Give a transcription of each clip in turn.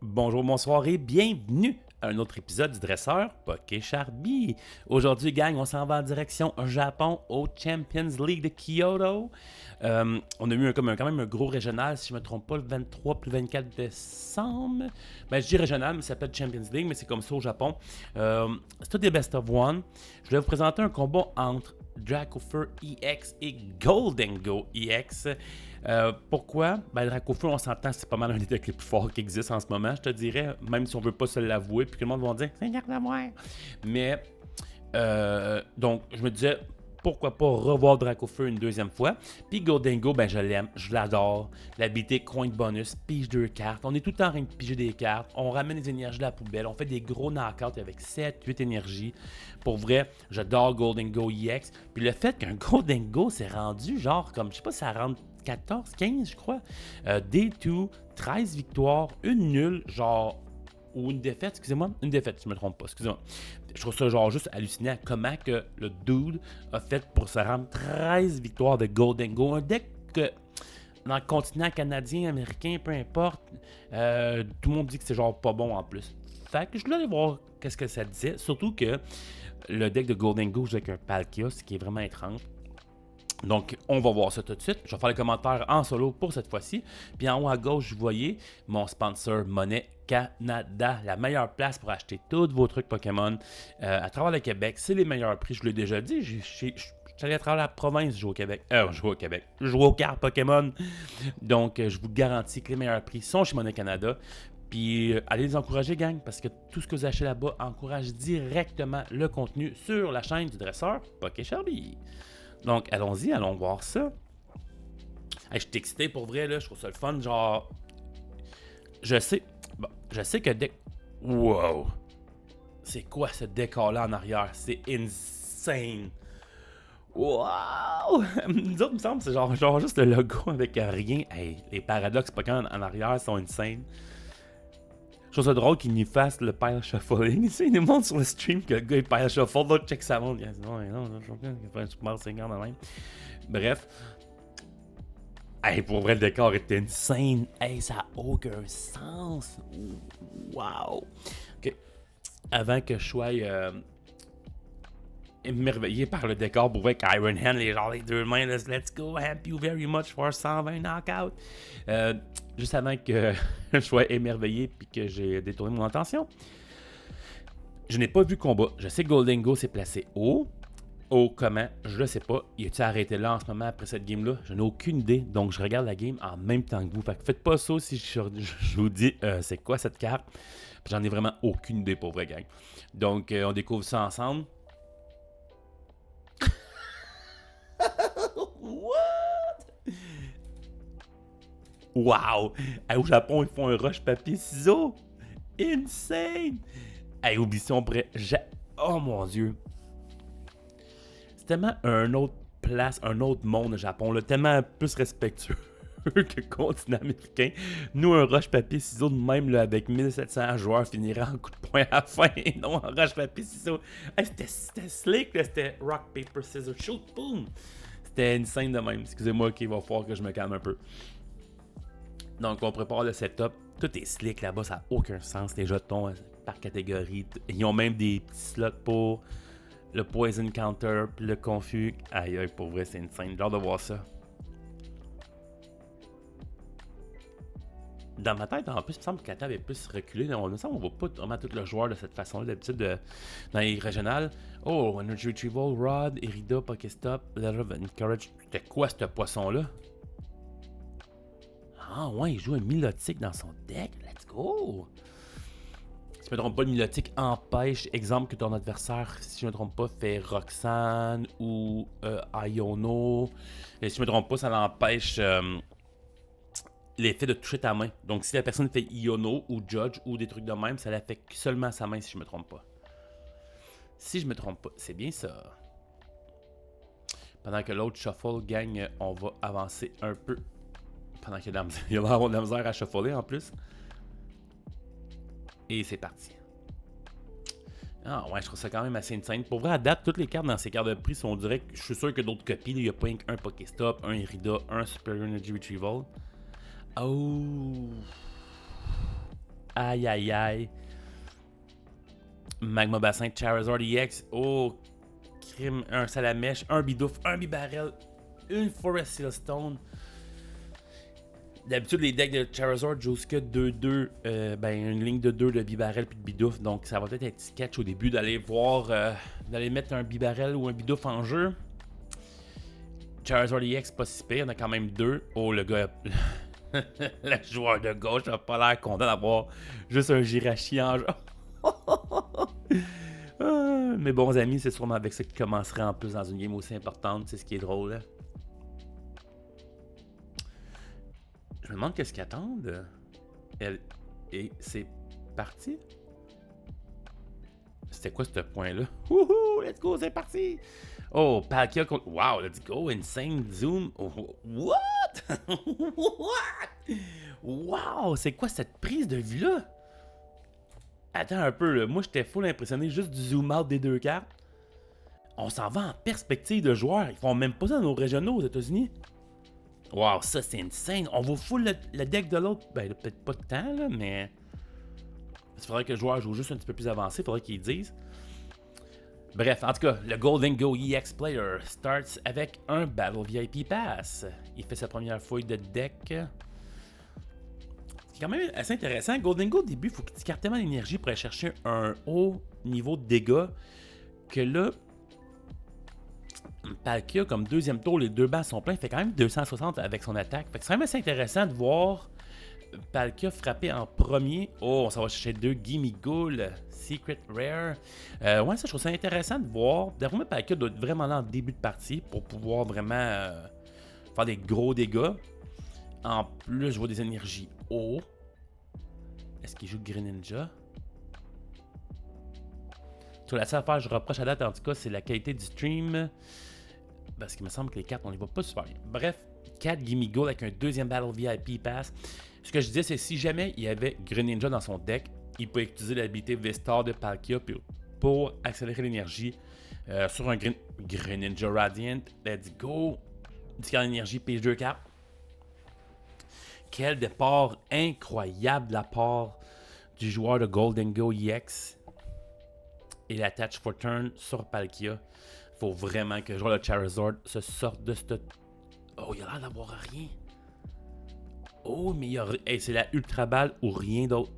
Bonjour, bonsoir et bienvenue à un autre épisode du Dresseur Poké Charby. Aujourd'hui, gang, on s'en va en direction au Japon, au Champions League de Kyoto. On a eu quand même un gros régional, si je ne me trompe pas, le 23 puis le 24 décembre. Ben, je dis régional, mais ça s'appelle Champions League, mais c'est comme ça au Japon. C'est tout des best of one. Je vais vous présenter un combat entre Dracofer EX et Goldengo EX. Pourquoi? Ben, Dracofer, on s'entend, c'est pas mal un des decks les plus forts qui existent en ce moment, je te dirais, même si on veut pas se l'avouer, puis que le monde va dire, c'est un garde à moi. Mais, donc, je me disais, pourquoi pas revoir Dracofer une deuxième fois. Puis Goldengo, ben je l'aime, je l'adore. L'habilité coin de bonus, pige 2 cartes. On est tout le temps en train de piger des cartes. On ramène les énergies de la poubelle. On fait des gros knockouts avec 7-8 énergies. Pour vrai, j'adore Goldengo EX. Puis le fait qu'un Goldengo s'est rendu genre comme, je sais pas si ça rentre 14, 15 je crois. D2, 13 victoires, une nulle, genre ou une défaite, excusez-moi, une défaite, si je me trompe pas, excusez-moi. Je trouve ça genre juste hallucinant comment que le dude a fait pour se rendre 13 victoires de Goldengo, un deck que dans le continent canadien, américain, peu importe, tout le monde dit que c'est genre pas bon en plus. Fait que je voulais aller voir qu'est-ce que ça disait, surtout que le deck de Goldengo joue avec un Palkia, ce qui est vraiment étrange. Donc, on va voir ça tout de suite. Je vais faire les commentaires en solo pour cette fois-ci. Puis en haut à gauche, vous voyez mon sponsor Monnaie Canada, la meilleure place pour acheter tous vos trucs Pokémon à travers le Québec. C'est les meilleurs prix, je vous l'ai déjà dit. Je suis allé à travers la province jouer au Québec. Jouer aux cartes Pokémon. Donc, je vous garantis que les meilleurs prix sont chez Monnaie Canada. Puis allez les encourager, gang, parce que tout ce que vous achetez là-bas encourage directement le contenu sur la chaîne du dresseur Poké Charby. Donc, allons-y, allons voir ça. Hey, je suis excité pour vrai, là. Je trouve ça le fun. Genre, je sais que Wow! C'est quoi ce décor-là en arrière? C'est insane! Wow! Nous autres, il me semble, c'est genre juste le logo avec rien. Hey, les paradoxes Pokémon en arrière sont insane. Je trouve ça drôle qu'il nous fasse le pile shuffling. Ici, il nous montre sur le stream que le gars il pile shuffle, l'autre check sa montre. Non, je fais un super signal de même. Bref. Hey, pour vrai, le décor est insane. Hey, ça n'a aucun sens. Wow. Ok. Avant que je sois émerveillé par le décor, pour vrai, qu'Iron Hand, les deux mains, let's go, happy you very much for 120 knockout. Juste avant que je sois émerveillé puis que j'ai détourné mon attention. Je n'ai pas vu combat. Je sais que Goldengo s'est placé haut. Comment, je le sais pas. Il a-tu arrêté là en ce moment après cette game-là? Je n'ai aucune idée. Donc, je regarde la game en même temps que vous. Fait que faites pas ça si je vous dis c'est quoi cette carte. J'en ai vraiment aucune idée pour vrai, gang. Donc, on découvre ça ensemble. What? Wow! Hey, au Japon, ils font un rush papier-ciseaux. Insane! Hey, oublie ça, on pourrait... Oh mon Dieu! Tellement un autre place, un autre monde au Japon, là, tellement plus respectueux que le continent américain. Nous, un rush papier ciseaux de même là, avec 1700 joueurs finirait en coup de poing à la fin, non en rush papier ciseaux. Hey, c'était slick, là, c'était rock paper scissors shoot, boom. C'était une scène de même. Excusez-moi, il va falloir que je me calme un peu. Donc, on prépare le setup. Tout est slick là-bas, ça n'a aucun sens. Les jetons par catégorie. Ils ont même des petits slots pour le Poison Counter, puis le Confus. Aïe, aïe, pour vrai, c'est une scène. J'ai hâte de voir ça. Dans ma tête, en plus, il me semble que la table est plus reculée. On me semble qu'on voit pas vraiment tout le joueur de cette façon-là. D'habitude, dans les régionales. Oh, Energy Retrieval, Rod, Irida, Pokéstop, Letter of Encourage. C'était quoi ce poisson-là? Ah ouais, il joue un Milotic dans son deck. Let's go! Si je me trompe pas, le Milotic empêche, exemple, que ton adversaire, si je me trompe pas, fait Roxanne ou Iono. Et si je me trompe pas, ça l'empêche l'effet de toucher ta main. Donc si la personne fait Iono ou Judge ou des trucs de même, ça l'affecte seulement sa main si je me trompe pas. Si je me trompe pas, c'est bien ça. Pendant que l'autre shuffle gagne, on va avancer un peu. Pendant qu'il y a de la misère à shuffler en plus. Et c'est parti. Ah ouais, je trouve ça quand même assez insane. Pour vrai, à date, toutes les cartes dans ces cartes de prix sont directes. Je suis sûr que d'autres copies. Il n'y a pas un Pokéstop, un Irida, un Superior Energy Retrieval. Oh! Aïe, aïe, aïe. Magma Bassin, Charizard EX. Oh, crime. Un Salamèche, un Bidoof, un Bibarel, une Forest Seal Stone. D'habitude, les decks de Charizard jouent que 2-2. Une ligne de 2 de Bibarel puis de Bidoof. Donc, ça va peut-être être sketch au début d'aller voir, d'aller mettre un Bibarel ou un Bidoof en jeu. Charizard EX, pas si pire. On a quand même 2. Oh, le gars. Le joueur de gauche n'a pas l'air content d'avoir juste un Jirachi en jeu. Mes bons amis, c'est sûrement avec ça qui commencerait en plus dans une game aussi importante. C'est ce qui est drôle. Là. Je me demande qu'est-ce qu'ils attendent. Et c'est parti. C'était quoi ce point-là? Wouhou! Let's go, c'est parti! Oh, Palkia contre... Wow, let's go! Insane Zoom! Oh, what? What? Wow! C'est quoi cette prise de vue-là? Attends un peu, là. Moi, j'étais full impressionné juste du zoom-out des deux cartes. On s'en va en perspective de joueurs. Ils font même pas ça dans nos régionaux aux États-Unis. Wow, ça, c'est insane. On va full le deck de l'autre. Ben, peut-être pas de temps, là, mais... Il faudrait que le joueur joue juste un petit peu plus avancé. Il faudrait qu'ils disent. Bref, en tout cas, le Golden Go EX Player starts avec un Battle VIP Pass. Il fait sa première fouille de deck. C'est quand même assez intéressant. Golden Go, au début, il faut qu'il discarte tellement d'énergie pour aller chercher un haut niveau de dégâts que là, Palkia, comme deuxième tour, les deux bancs sont pleins. Il fait quand même 260 avec son attaque. Fait que c'est quand même assez intéressant de voir Palkia frapper en premier. Oh, on s'en va chercher 2 Gimmighoul, Secret Rare. Ouais, ça, je trouve ça intéressant de voir. D'après moi, Palkia doit être vraiment là en début de partie pour pouvoir vraiment faire des gros dégâts. En plus, je vois des énergies haut. Est-ce qu'il joue Greninja? Sur la seule affaire que je reproche à date, en tout cas, c'est la qualité du stream. Parce qu'il me semble que les cartes, on les voit pas super bien. Bref, 4 Gimmighoul avec un deuxième Battle VIP Pass. Ce que je disais, c'est si jamais il y avait Greninja dans son deck, il peut utiliser l'habilité V-Star de Palkia pour accélérer l'énergie sur un Greninja Radiant. Let's go! Discard d'énergie, page 2 cartes. Quel départ incroyable de la part du joueur de Golden Go EX. Et l'attach for turn sur Palkia. Faut vraiment que le joueur de Charizard se sorte de cette... Oh, il a l'air d'avoir rien. Oh, mais il y a... Hey, c'est la Ultra Balle ou rien d'autre.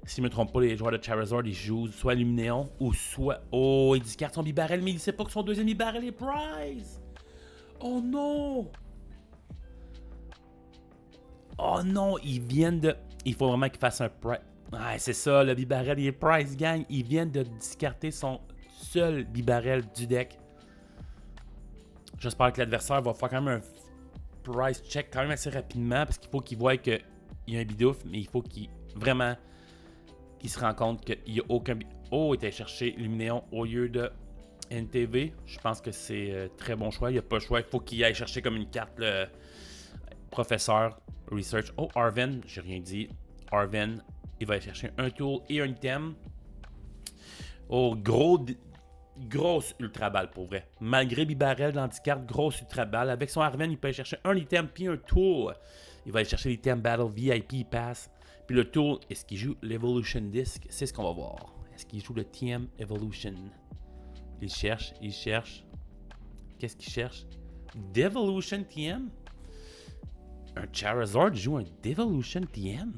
Si je ne me trompe pas, les joueurs de Charizard, ils jouent soit Luminéon ou soit... Oh, il discarte son Bibarel, mais il ne sait pas que son deuxième Bibarel est Prize. Oh non! Oh non, ils viennent de... Il faut vraiment qu'il fasse un Prize. Ah, c'est ça, le Bibarel, il est Prize Gang. Ils viennent de discarter son seul Bibarel du deck. J'espère que l'adversaire va faire quand même un price check quand même assez rapidement parce qu'il faut qu'il voie qu'il y a un Bidoof, mais il faut qu'il vraiment qu'il se rende compte qu'il n'y a aucun... Oh, il était chercher Luminéon au lieu de NTV. Je pense que c'est très bon choix. Il n'y a pas le choix. Il faut qu'il aille chercher comme une carte le professeur research. Oh, Arven, j'ai rien dit. Arven, il va aller chercher un tool et un item. Oh, grosse Ultra Balle pour vrai. Malgré Bibarel dans 10 cartes, grosse Ultra Balle. Avec son Arven, il peut aller chercher un item puis un tool. Il va aller chercher l'item Battle VIP Pass. Puis le tool, est-ce qu'il joue l'Evolution Disc? C'est ce qu'on va voir. Est-ce qu'il joue le TM Evolution? Il cherche. Qu'est-ce qu'il cherche? Devolution TM? Un Charizard joue un Devolution TM?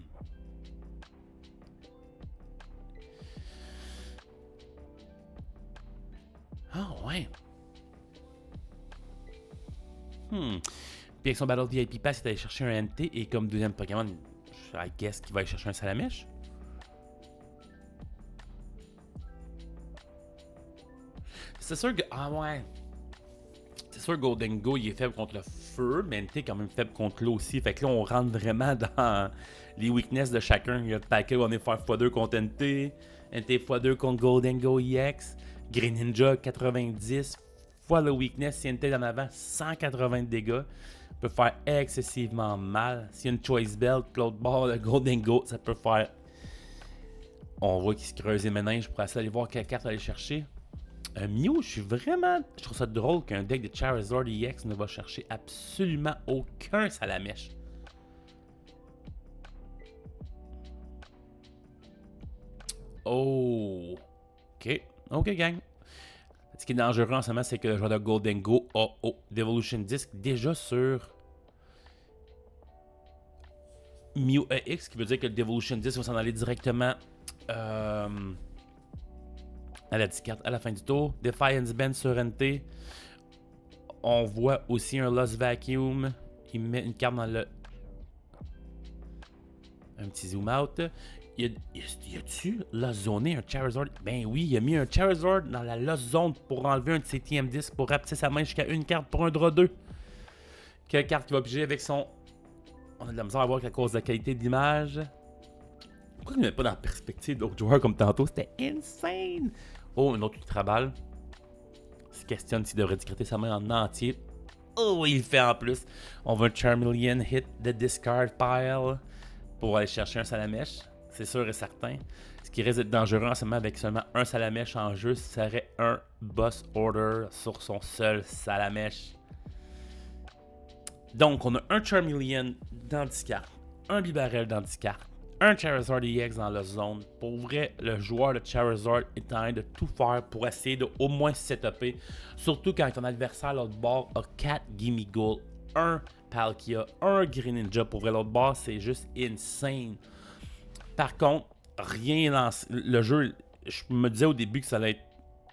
Ah ouais. Puis avec son Battle VIP Pass, il est allé chercher un NT et comme deuxième Pokémon, I guess qu'il va aller chercher un Salamèche. C'est sûr que... Ah ouais. C'est sûr que Golden Go, il est faible contre le feu, mais NT est quand même faible contre l'eau aussi. Fait que là, on rentre vraiment dans les weaknesses de chacun. Il y a Palkia, on est faire x2 contre NT. NT x2 contre Golden Go EX. Greninja 90 fois le weakness. Si NT est en avant, 180 de dégâts. Peut faire excessivement mal. S'il y a une Choice Belt, l'autre bord, le Golden Go, ça peut faire... On voit qu'il se creuse les méninges pour essayer d'aller voir quelle carte aller chercher. Mew, je trouve ça drôle qu'un deck de Charizard EX ne va chercher absolument aucun Salamèche. Oh! OK, gang. Ce qui est dangereux en ce moment, c'est que le joueur de Gholdengo a Devolution Disc déjà sur Mew EX, ce qui veut dire que le Devolution Disc va s'en aller directement à la discarte à la fin du tour. Defiance Bend sur NT. On voit aussi un Lost Vacuum. Il met une carte dans le... Un petit zoom out. Y a-tu Lost Zoné un Charizard? Ben oui, il a mis un Charizard dans la Lost Zone pour enlever un de ses TM10 pour rapetisser sa main jusqu'à une carte pour un draw 2. Quelle carte qui va piger avec son... On a de la misère à voir qu'à cause de la qualité d'image. Pourquoi il ne met pas dans la perspective d'autres joueurs comme tantôt? C'était insane! Oh, un autre Ultra Ball. Il se questionne s'il devrait discréter sa main en entier. Oh, il le fait en plus. On va un Charmeleon hit the discard pile pour aller chercher un Salamèche. C'est sûr et certain. Ce qui risque d'être dangereux en ce moment avec seulement un Salamèche en jeu, serait un Boss Order sur son seul Salamèche. Donc, on a un Charmeleon dans le discard, un Bibarel dans le discard, un Charizard EX dans la zone. Pour vrai, le joueur de Charizard est en train de tout faire pour essayer de au moins se setuper. Surtout quand ton adversaire à l'autre bord a 4 Gimmighoul, un Palkia, un Greninja. Pour vrai, l'autre bord, c'est juste insane. Par contre, rien dans le jeu, je me disais au début que ça allait être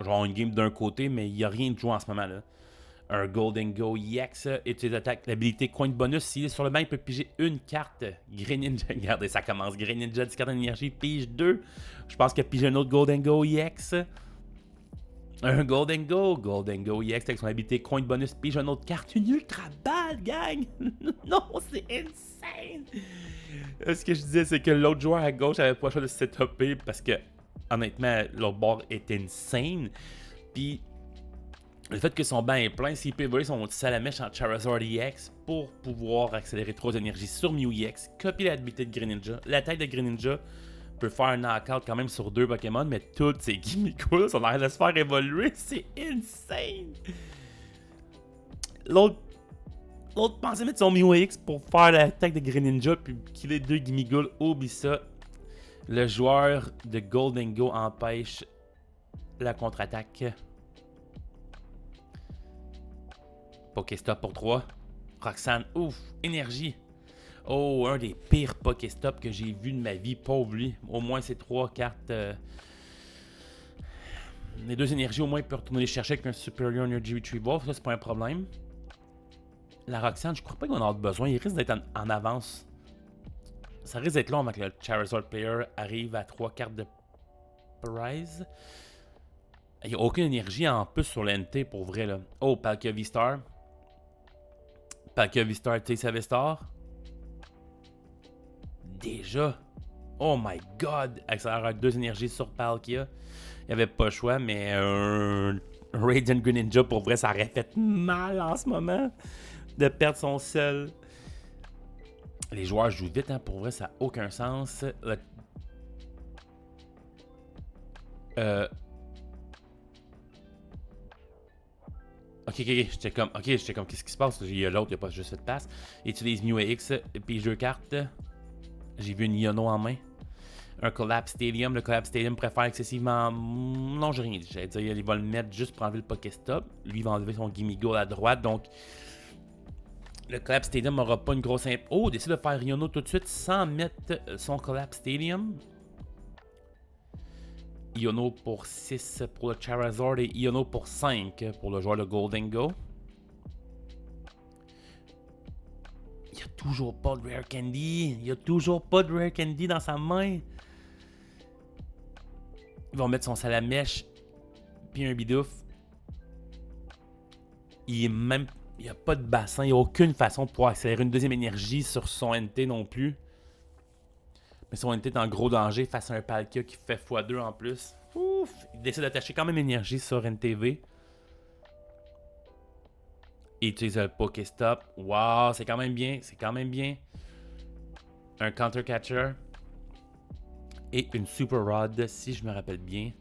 genre une game d'un côté, mais il n'y a rien de joué en ce moment là. Un Gholdengo EX et tu attaques l'habilité coin de bonus. S'il est sur le banc, il peut piger une carte. Greninja, regardez, ça commence. Greninja, 10 cartes d'énergie, pige 2. Je pense qu'il a pigé un autre Gholdengo EX. Un Gholdengo EX avec son habilité coin de bonus, pige une autre carte. Une ultra balle, gang! Non, c'est insane! Ce que je disais, c'est que l'autre joueur à gauche avait pas le choix de se setuper parce que, honnêtement, l'autre bord est insane. Puis, le fait que son banc est plein, s'il peut évoluer son Salamèche en Charizard EX pour pouvoir accélérer 3 énergies sur Mew EX, copier l'habilité de Greninja. L'attaque de Greninja peut faire un knockout quand même sur 2 Pokémon, mais toutes ces gimmicks-là sont en train de se faire évoluer. C'est insane! L'autre pensait mettre son Mew EX pour faire l'attaque de Greninja puis killer 2 Gimmighoul. Oublie ça. Le joueur de Gholdengo empêche la contre-attaque. Pokéstop pour 3. Roxanne, ouf, énergie. Oh, un des pires Pokéstop que j'ai vu de ma vie, pauvre lui. Au moins ces 3 cartes. Les 2 énergies, au moins, il peut retourner les chercher avec un Superior Energy Retrieval. Ça, c'est pas un problème. La Roxanne, je crois pas qu'on en a besoin. Il risque d'être en avance. Ça risque d'être long avant que le Charizard Player arrive à 3 cartes de prize. Il n'y a aucune énergie en plus sur l'NT pour vrai là. Oh, Palkia V-Star. Palkia V-Star, Tisa V-Star. Déjà. Oh my god. Accélère 2 énergies sur Palkia. Il n'y avait pas le choix, mais un Radiant Greninja, pour vrai, ça aurait fait mal en ce moment de perdre son seul. Les joueurs jouent vite, hein, pour vrai, ça n'a aucun sens. Ok, j'étais comme, qu'est-ce qui se passe? Il y a l'autre, il n'y a pas juste fait de passe. Il utilise Mew EX, puis jeu carte. J'ai vu une Iono en main. Un Collapse Stadium. Le Collapse Stadium préfère excessivement. Non, j'ai rien dit. J'allais dire, il va le mettre juste pour enlever le Pokéstop. Lui, il va enlever son Gimmighoul à droite. Donc, le Collapse Stadium n'aura pas une grosse impact. Oh, décide de faire Iono tout de suite sans mettre son Collapse Stadium. Iono pour 6 pour le Charizard et Iono pour 5 pour le joueur de Gholdengo. Il n'y a toujours pas de Rare Candy. Il n'y a toujours pas de Rare Candy dans sa main. Ils vont mettre son Salamèche puis un Bidoof. Il n'y a pas de bassin. Il n'y a aucune façon de pouvoir accélérer une deuxième énergie sur son NT non plus. Mais son NT est en gros danger face à un Palkia qui fait x2 en plus. Ouf! Il décide d'attacher quand même énergie sur NTV. Il utilise le Pokéstop. Wow, c'est quand même bien. C'est quand même bien. Un Counter Catcher. Et une Super Rod, si je me rappelle bien.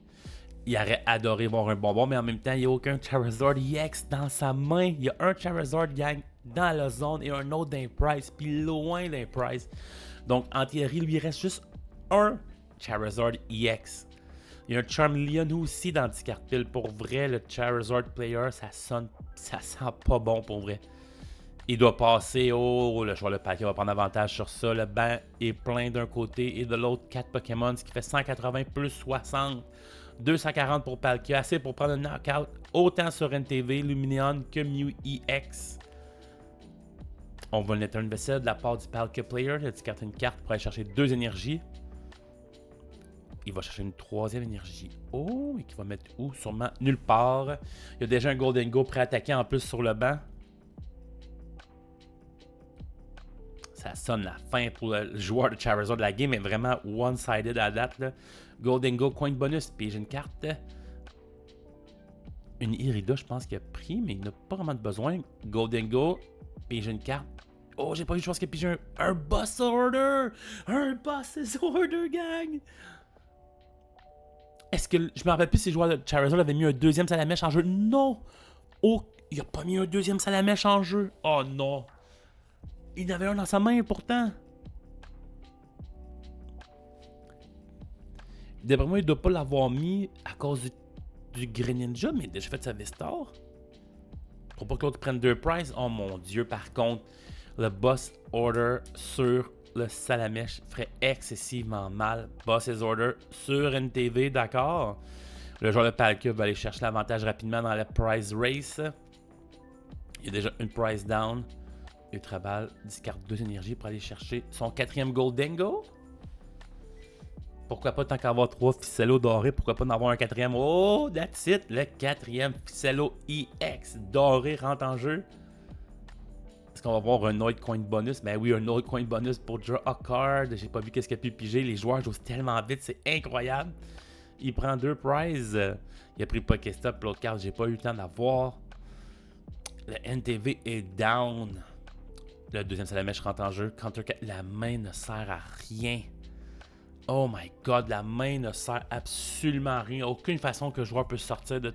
Il aurait adoré voir un bonbon, mais en même temps, il n'y a aucun Charizard EX dans sa main. Il y a un Charizard Gang dans la zone et un autre d'un Prize, puis loin d'un Prize. Donc, en théorie, il lui reste juste un Charizard EX. Il y a un Charmeleon aussi dans le discard pile. Pour vrai, le Charizard Player, ça sent pas bon pour vrai. Il doit passer. Oh, le joueur le paquet va prendre avantage sur ça. Le banc est plein d'un côté et de l'autre 4 Pokémon, ce qui fait 180 plus 60. 240 pour Palkia, assez pour prendre un knockout autant sur NTV, Lumineon que Mew EX. On va le Turn Vessel de la part du Palkia Player. Il a discardé une carte pour aller chercher 2 énergies. Il va chercher une 3e énergie. Oh, et qui va mettre où? Sûrement nulle part. Il y a déjà un Golden Go prêt à attaquer en plus sur le banc. Ça sonne la fin pour le joueur de Charizard de la game, mais vraiment one-sided à date. Là. Golden Go, coin de bonus, puis j'ai une carte. Une Irida, je pense qu'il a pris, mais il n'a pas vraiment de besoin. Golden Go, puis j'ai une carte. Oh, j'ai pas eu de chance qu'il a pigé un Boss Order! Un Boss Order, gang! Est-ce que. Je me rappelle plus si le joueur de Charizard avait mis un 2e Salamèche en jeu. Non! Oh, il a pas mis un 2e Salamèche en jeu. Oh non! Il en avait un dans sa main pourtant. D'après moi, il doit pas l'avoir mis à cause du Greninja, mais il a déjà fait sa Vistar. Pour pas que l'autre prenne 2 prizes. Oh mon dieu, par contre, le Boss Order sur le Salamèche ferait excessivement mal. Boss Order sur NTV, d'accord. Le joueur de Palkia va aller chercher l'avantage rapidement dans la prize race. Il y a déjà une prize down. Ultra Ball discarde 2 énergies pour aller chercher son 4e Golden Go. Pourquoi pas, tant qu'à avoir 3 Ficello dorés, pourquoi pas en avoir un 4e? Oh, that's it! Le 4e Ficello EX doré rentre en jeu. Est-ce qu'on va voir un autre coin de bonus? Ben oui, un autre coin de bonus pour Draw a Card. J'ai pas vu qu'est-ce qu'il a pu piger. Les joueurs jouent tellement vite, c'est incroyable. Il prend 2 prizes. Il a pris Pokéstop, l'autre carte, j'ai pas eu le temps d'avoir. Le NTV est down. Le 2e Salamèche rentre en jeu. La main ne sert à rien. Oh my god, la main ne sert absolument à rien. Aucune façon que le joueur peut sortir de...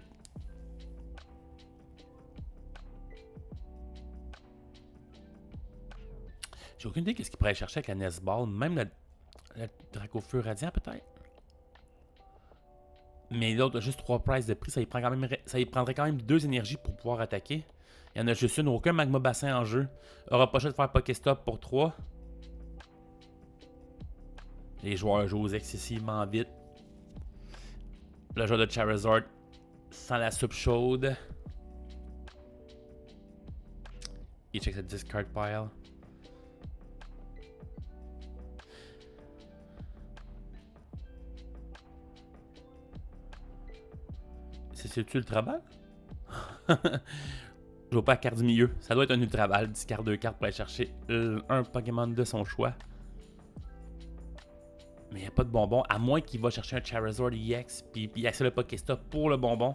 J'ai aucune idée qu'est-ce qu'il pourrait aller chercher avec la Nesball. Même le Dracofeu Radiant peut-être. Mais l'autre a juste 3 prizes de prix. Ça y prendrait quand même 2 énergies pour pouvoir attaquer. Il y en a juste une. Aucun Magma Bassin en jeu. Aura pas le choix de faire Pokéstop pour 3. Les joueurs jouent excessivement vite. Le joueur de Charizard sans la soupe chaude. Il check sa discard pile. C'est-tu Ultra Ball? Je vois pas la carte du milieu. Ça doit être un Ultra Ball. Discard 2 cartes pour aller chercher un Pokémon de son choix. Mais il n'y a pas de bonbon, à moins qu'il va chercher un Charizard EX, puis il accède le Pokéstop pour le bonbon.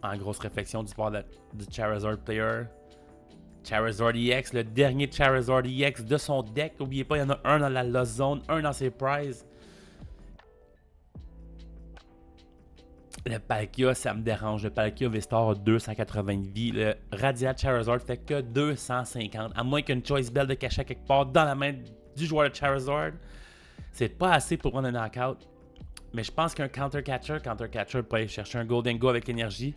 En grosse réflexion du part du Charizard Player. Charizard EX, le dernier Charizard EX de son deck. N'oubliez pas, il y en a un dans la Lost Zone, un dans ses prizes. Le Palkia, ça me dérange. Le Palkia Vistar a 280 de vie. Le Radiant Charizard fait que 250. À moins qu'une Choice Bell de cachet quelque part dans la main du joueur de Charizard. C'est pas assez pour prendre un knockout. Mais je pense qu'un Counter Catcher peut aller chercher un Golden Go avec énergie.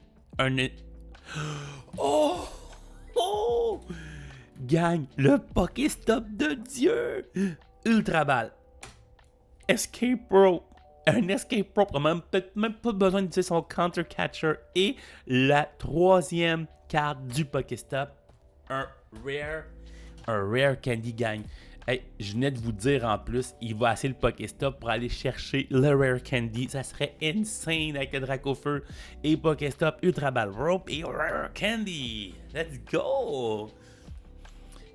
Oh! Oh! Gang, le Pokéstop de Dieu! Ultra Ball. Escape Rope. Un Escape Rope. On n'a peut-être même pas besoin d'utiliser son Counter Catcher. Et la 3e carte du Pokéstop. Un Rare Candy, gang. Hey, je venais de vous dire en plus, il va essayer le Pokéstop pour aller chercher le Rare Candy. Ça serait insane avec le Dracofeu et Pokéstop, Ultra Ball Rope et Rare Candy. Let's go!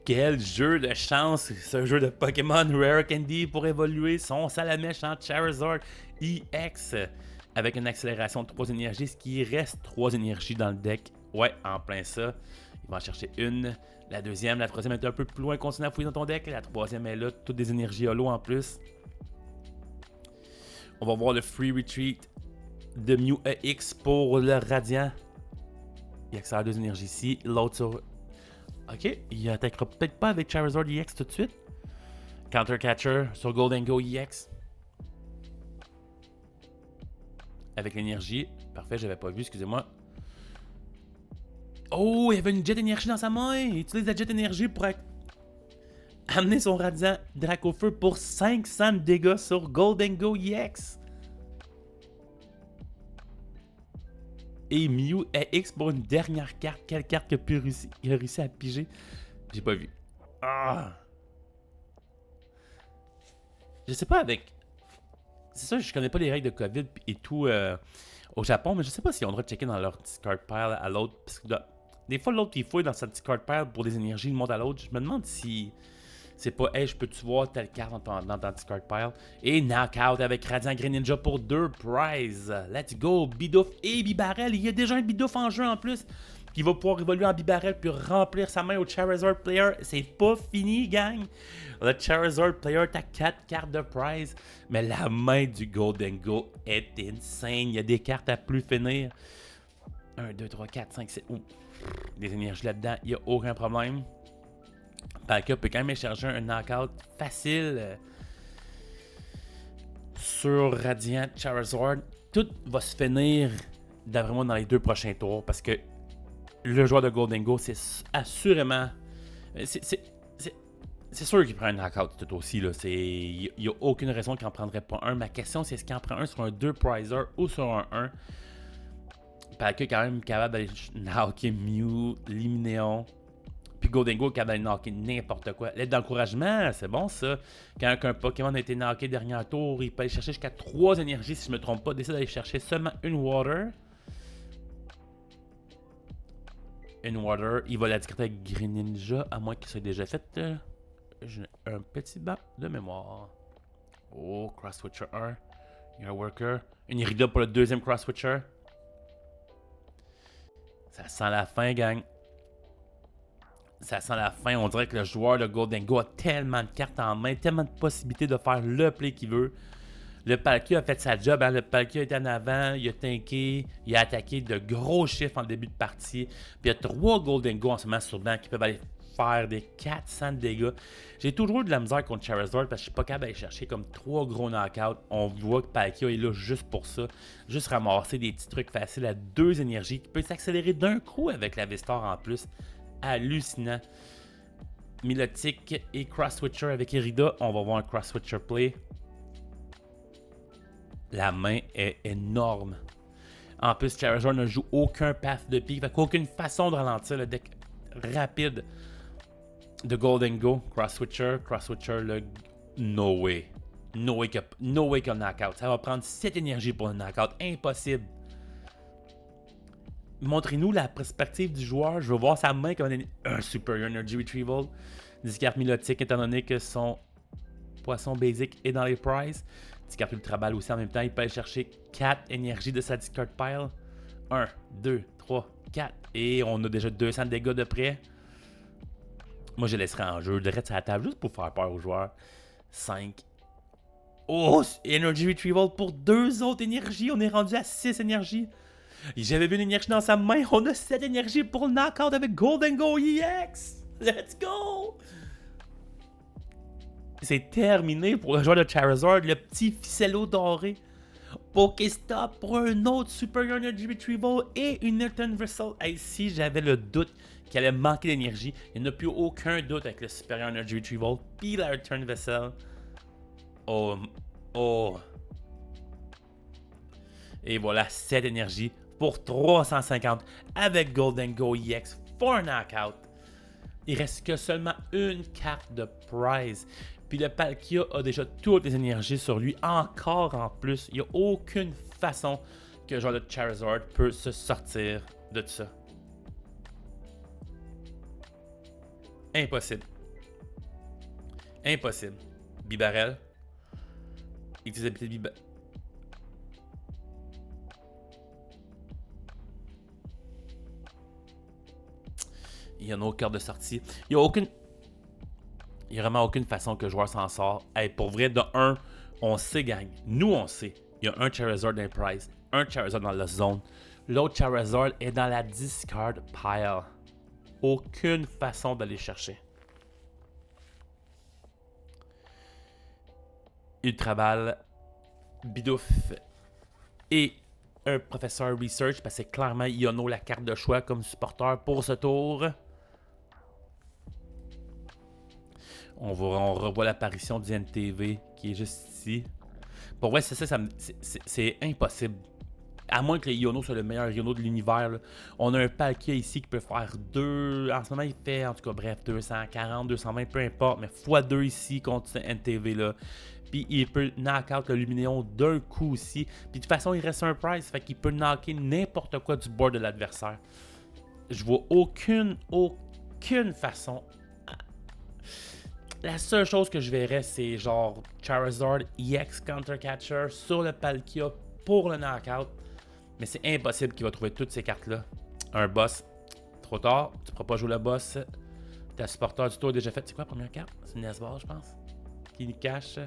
Quel jeu de chance, ce jeu de Pokémon Rare Candy pour évoluer son Salamèche en Charizard EX avec une accélération de 3 énergies, ce qui reste 3 énergies dans le deck. Ouais, en plein ça. Il va en chercher une. La 2e, la 3e est un peu plus loin, continue à fouiller dans ton deck. La 3e est là, toutes des énergies holo en plus. On va voir le Free Retreat de Mew EX pour le Radiant. Il accélère 2 énergies ici. L'autre sur... Ok, il attaquera peut-être pas avec Charizard EX tout de suite. Counter Catcher sur Golden Go EX. avec l'énergie. Parfait, j'avais pas vu, excusez-moi. Oh, il y avait une jet énergie dans sa main. Il utilise la jet énergie pour amener son Radiant Dracofeu pour 500 de dégâts sur Gholdengo EX. Et Mew X pour une dernière carte. Quelle carte qu'il a réussi à piger? J'ai pas vu. Ah! Je sais pas avec... C'est ça, je connais pas les règles de COVID et tout au Japon, mais je sais pas si on devrait checker dans leur discard pile à l'autre. Parce que des fois, l'autre il fouille dans sa discard pile pour des énergies d'une monde à l'autre. Je me demande si c'est pas, hey, je peux-tu voir telle carte dans ton discard pile. Et knockout avec Radiant Greninja pour 2 prizes. Let's go, Bidoof et Bibarel. Il y a déjà un Bidoof en jeu en plus qui va pouvoir évoluer en Bibarel puis remplir sa main au Charizard Player. C'est pas fini, gang. Le Charizard Player, t'as 4 cartes de prize. Mais la main du Gholdengo est insane. Il y a des cartes à plus finir. 1, 2, 3, 4, 5, 6. Des énergies là-dedans, il n'y a aucun problème. Palkia peut quand même écharger un knockout facile sur Radiant Charizard. Tout va se finir, d'après moi, dans les 2 prochains tours. Parce que le joueur de Gholdengo, c'est assurément... C'est sûr qu'il prend un knockout tout aussi. Il n'y a aucune raison qu'il n'en prendrait pas un. Ma question, c'est est-ce qu'il en prend un sur un 2 prizer ou sur un 1. Palkia est quand même capable d'aller knocker Mew, Limineon. Puis Gholdengo est capable d'aller knocker n'importe quoi. L'aide d'encouragement, c'est bon ça. Quand un Pokémon a été knocké dernier tour, il peut aller chercher jusqu'à 3 énergies si je ne me trompe pas. Décide d'aller chercher seulement une Water. Une Water. Il va la discréter avec Greninja, à moins qu'il soit déjà fait. J'ai un petit bap de mémoire. Oh, Cross Switcher 1. Il y a un Worker. Une Irida pour le deuxième Cross Switcher. Ça sent la fin, gang. Ça sent la fin. On dirait que le joueur de Gholdengo a tellement de cartes en main, tellement de possibilités de faire le play qu'il veut. Le Palkia a fait sa job. Hein? Le Palkia est en avant, il a tanké, il a attaqué de gros chiffres en début de partie. Puis il y a 3 Gholdengo en ce moment sur le banc qui peuvent aller faire des 400 de dégâts. J'ai toujours eu de la misère contre Charizard parce que je suis pas capable d'aller chercher comme 3 gros knockouts. On voit que Palkia est là juste pour ça. Juste ramasser des petits trucs faciles à 2 énergies qui peut s'accélérer d'un coup avec la V-Star en plus. Hallucinant. Milotic et Cross Switcher avec Irida. On va voir un Cross Switcher play. La main est énorme. En plus, Charizard ne joue aucun path de pique. Fait qu'aucune façon de ralentir le deck rapide de Gholdengo. Cross Switcher, le... No way. No way qu'il knockout. Ça va prendre 7 énergies pour un knockout. Impossible. Montrez-nous la perspective du joueur. Je veux voir sa main comme un Superior Energy Retrieval. Discard Milotic, étant donné que son poisson basic est dans les prizes. Discard Ultra Ball aussi en même temps. Il peut aller chercher 4 énergies de sa discard pile. 1, 2, 3, 4. Et on a déjà 200 dégâts de près. Moi, je laisserai en jeu. Je reste à la table juste pour faire peur aux joueurs. 5. Oh, Energy Retrieval pour 2 autres énergies. On est rendu à 6 énergies. J'avais vu une énergie dans sa main. On a 7 énergies pour le knockout avec Gholdengo EX. Let's go! C'est terminé pour le joueur de Charizard, le petit ficello doré. Pokéstop pour un autre Superior Energy Retrieval et une Newton Vessel. Ici, j'avais le doute qu'il allait manquer d'énergie. Il n'y en a plus aucun doute avec le Superior Energy Retrieval. Puis la Return Vessel. Oh. Et voilà, 7 énergies pour 350 avec Gholdengo EX for un knockout. Il reste que seulement une carte de prize. Puis le Palkia a déjà toutes les énergies sur lui, encore en plus. Il n'y a aucune façon que le joueur de Charizard peut se sortir de tout ça. Impossible. Impossible. Bibarel. Utilisabilité de Bibarel. Il y en a aucun de sortie. Il y a vraiment aucune façon que le joueur s'en sort. Hey, pour vrai, de 1, on sait, gang. Nous, on sait. Il y a un Charizard dans le prize, un Charizard dans la zone. L'autre Charizard est dans la discard pile. Aucune façon d'aller chercher. Ultra Ball, Bidoof et un professeur research, parce que c'est clairement Iono la carte de choix comme supporter pour ce tour. On revoit l'apparition du NTV qui est juste ici. Pour vrai, c'est ça, c'est impossible. À moins que le Iono soit le meilleur Iono de l'univers. Là. On a un Palkia ici qui peut faire 2. En ce moment, il fait, en tout cas, bref, 240, 220, peu importe. Mais x2 ici contre ce NTV là. Puis il peut knock out le Luminéon d'un coup aussi. Puis de toute façon, il reste un prize. Fait qu'il peut knocker n'importe quoi du board de l'adversaire. Je vois aucune façon. La seule chose que je verrais, c'est genre Charizard EX Counter Catcher sur le Palkia pour le knockout. Mais c'est impossible qu'il va trouver toutes ces cartes-là. Un boss. Trop tard. Tu ne pourras pas jouer le boss. Ta supporter du tour est déjà fait. C'est quoi la première carte? C'est une Nesbar, je pense. Qui nous cache.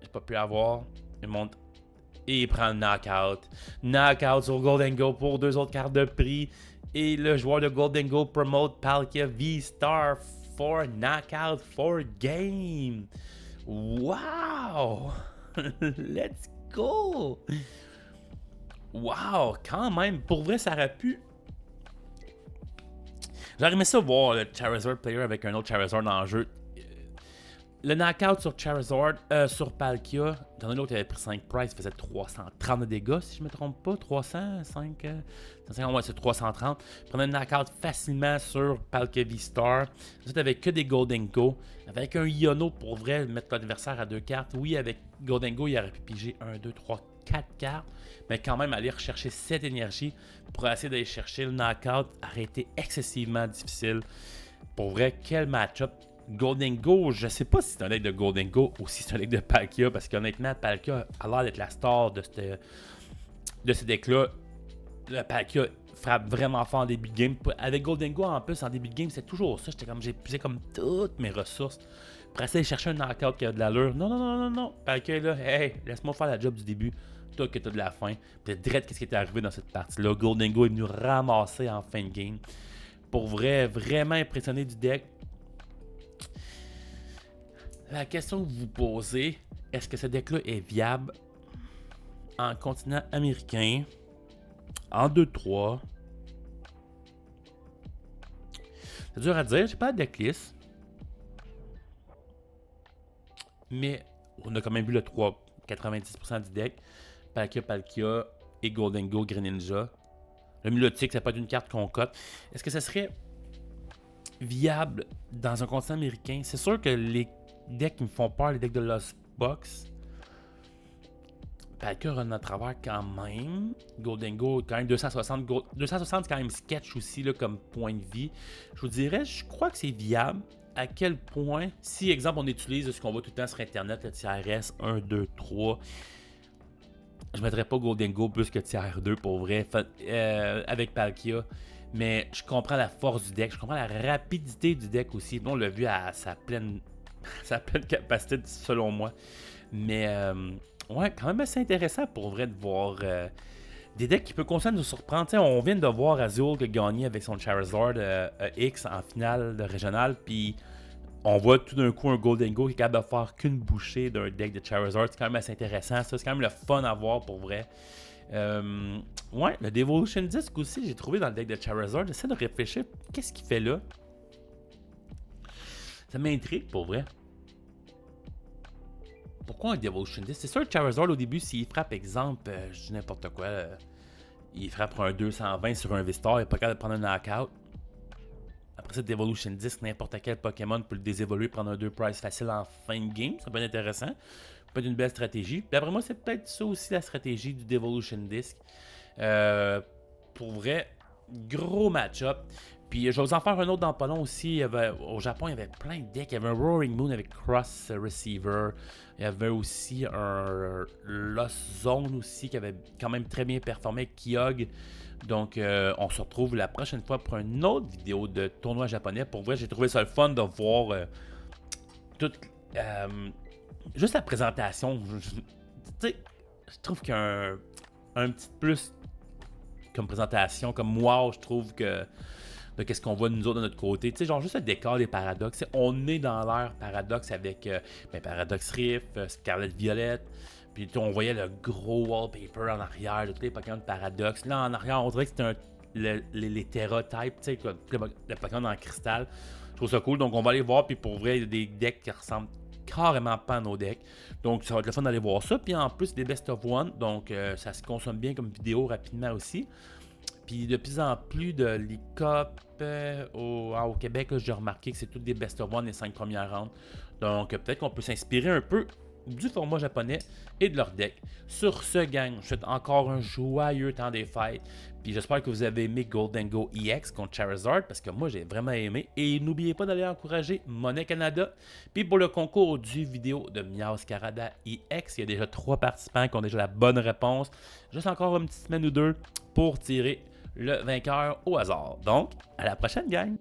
J'ai pas pu avoir. Il monte. Et il prend le knockout. Knockout sur Golden Go pour 2 autres cartes de prix. Et le joueur de Golden Go promote Palkia V-Star for knockout for game. Wow! Let's go! Wow, quand même, pour vrai, ça aurait pu. J'aurais aimé ça voir le Charizard player avec un autre Charizard dans le jeu. Le knockout sur Charizard, sur Palkia, dans un autre, il avait pris 5 price, il faisait 330 de dégâts, si je ne me trompe pas. 300, 5, 150, ouais, c'est 330. Il prenait un knockout facilement sur Palkia V-Star. Ensuite, avec que des Golden Go. Avec un Iono, pour vrai, mettre l'adversaire à 2 cartes. Oui, avec Golden Go, il aurait pu piger 1, 2, 3, 4 cartes. Mais quand même, aller rechercher cette énergie pour essayer d'aller chercher le knockout aurait été excessivement difficile. Pour vrai, quel match-up. Golden Go, je sais pas si c'est un deck de Golden Go ou si c'est un deck de Palkia, parce qu'honnêtement, Palkia a l'air d'être la star de ce deck-là. Le Palkia frappe vraiment fort en début de game. Avec Golden Go en plus, en début de game, c'est toujours ça. J'ai épuisé comme toutes mes ressources pour essayer de chercher un knockout qui a de l'allure. Non. Palkia est là, hey, laisse-moi faire la job du début. Toi que t'as de la fin. Peut-être direct qu'est-ce qui est arrivé dans cette partie-là. Golden Go est venu ramasser en fin de game. Pour vrai, vraiment impressionné du deck. La question que vous vous posez, est-ce que ce deck-là est viable en continent américain, en 2-3? C'est dur à dire, j'ai pas de decklist. Mais on a quand même vu le 3, 90% du deck. Palkia et Golden Go, Greninja. Le Milotic, ça peut être une carte qu'on cote. Est-ce que ça serait viable dans un continent américain? C'est sûr que les decks qui me font peur, les decks de Lost Box, Palkia run à travers quand même. Golden Go, quand même 260. 260, c'est quand même sketch aussi là, comme point de vie. Je vous dirais, je crois que c'est viable. À quel point, si, exemple, on utilise ce qu'on voit tout le temps sur Internet, le TRS 1, 2, 3, je ne mettrais pas Golden Go plus que TR2 pour vrai, avec Palkia. Mais je comprends la force du deck, je comprends la rapidité du deck aussi. On l'a vu à sa pleine capacité, selon moi. Mais ouais, quand même assez intéressant pour vrai de voir des decks qui peuvent continuer de nous surprendre. T'sais, on vient de voir Azul qui a gagné avec son Charizard X en finale de régional. Puis on voit tout d'un coup un Golden Go qui est capable de faire qu'une bouchée d'un deck de Charizard. C'est quand même assez intéressant. Ça, c'est quand même le fun à voir pour vrai. Ouais, le Devolution Disc aussi, j'ai trouvé dans le deck de Charizard. J'essaie de réfléchir, qu'est-ce qu'il fait là? Ça m'intrigue pour vrai. Pourquoi un Devolution Disc? C'est sûr que Charizard au début, s'il frappe, exemple, je dis n'importe quoi, il frappe un 220 sur un V-Star, il n'est pas capable de prendre un knockout. Après ça, Devolution Disc, n'importe quel Pokémon peut le désévoluer, prendre un 2 prize facile en fin de game. Ça peut être intéressant. Ça peut être une belle stratégie. Puis après moi, c'est peut-être ça aussi la stratégie du Devolution Disc. Pour vrai, gros match-up. Puis je vais vous en faire un autre dans pas long aussi. Au Japon, il y avait plein de decks. Il y avait un Roaring Moon avec Cross Receiver. Il y avait aussi un Lost Zone aussi qui avait quand même très bien performé avec Kyogre. Donc on se retrouve la prochaine fois pour une autre vidéo de tournoi japonais. Pour vrai, j'ai trouvé ça le fun de voir juste la présentation. Je trouve qu'il y a un petit plus comme présentation, comme wow, je trouve que de qu'est-ce qu'on voit nous autres de notre côté. Tu sais, genre juste le décor des paradoxes. On est dans l'ère paradoxe avec Paradox Rift, Scarlet Violet. Puis on voyait le gros wallpaper en arrière de tous les Pokémon de Paradox. Là, en arrière, on dirait que c'était les Terra type, tu sais, le Pokémon en cristal. Je trouve ça cool. Donc, on va aller voir. Puis pour vrai, il y a des decks qui ressemblent carrément pas à nos decks. Donc, ça va être le fun d'aller voir ça. Puis en plus, des best of one. Donc, ça se consomme bien comme vidéo rapidement aussi. Puis de plus en plus de l'e-cop au Québec, j'ai remarqué que c'est toutes des best of one les 5 premières rounds. Donc, peut-être qu'on peut s'inspirer un peu du format japonais et de leur deck. Sur ce, gang, je vous souhaite encore un joyeux temps des fêtes. Puis j'espère que vous avez aimé Golden Go EX contre Charizard, parce que moi j'ai vraiment aimé. Et n'oubliez pas d'aller encourager Monnaie Canada. Puis pour le concours du vidéo de Meowscarada EX, il y a déjà 3 participants qui ont déjà la bonne réponse. Juste encore une petite semaine ou deux pour tirer le vainqueur au hasard. Donc, à la prochaine, gang!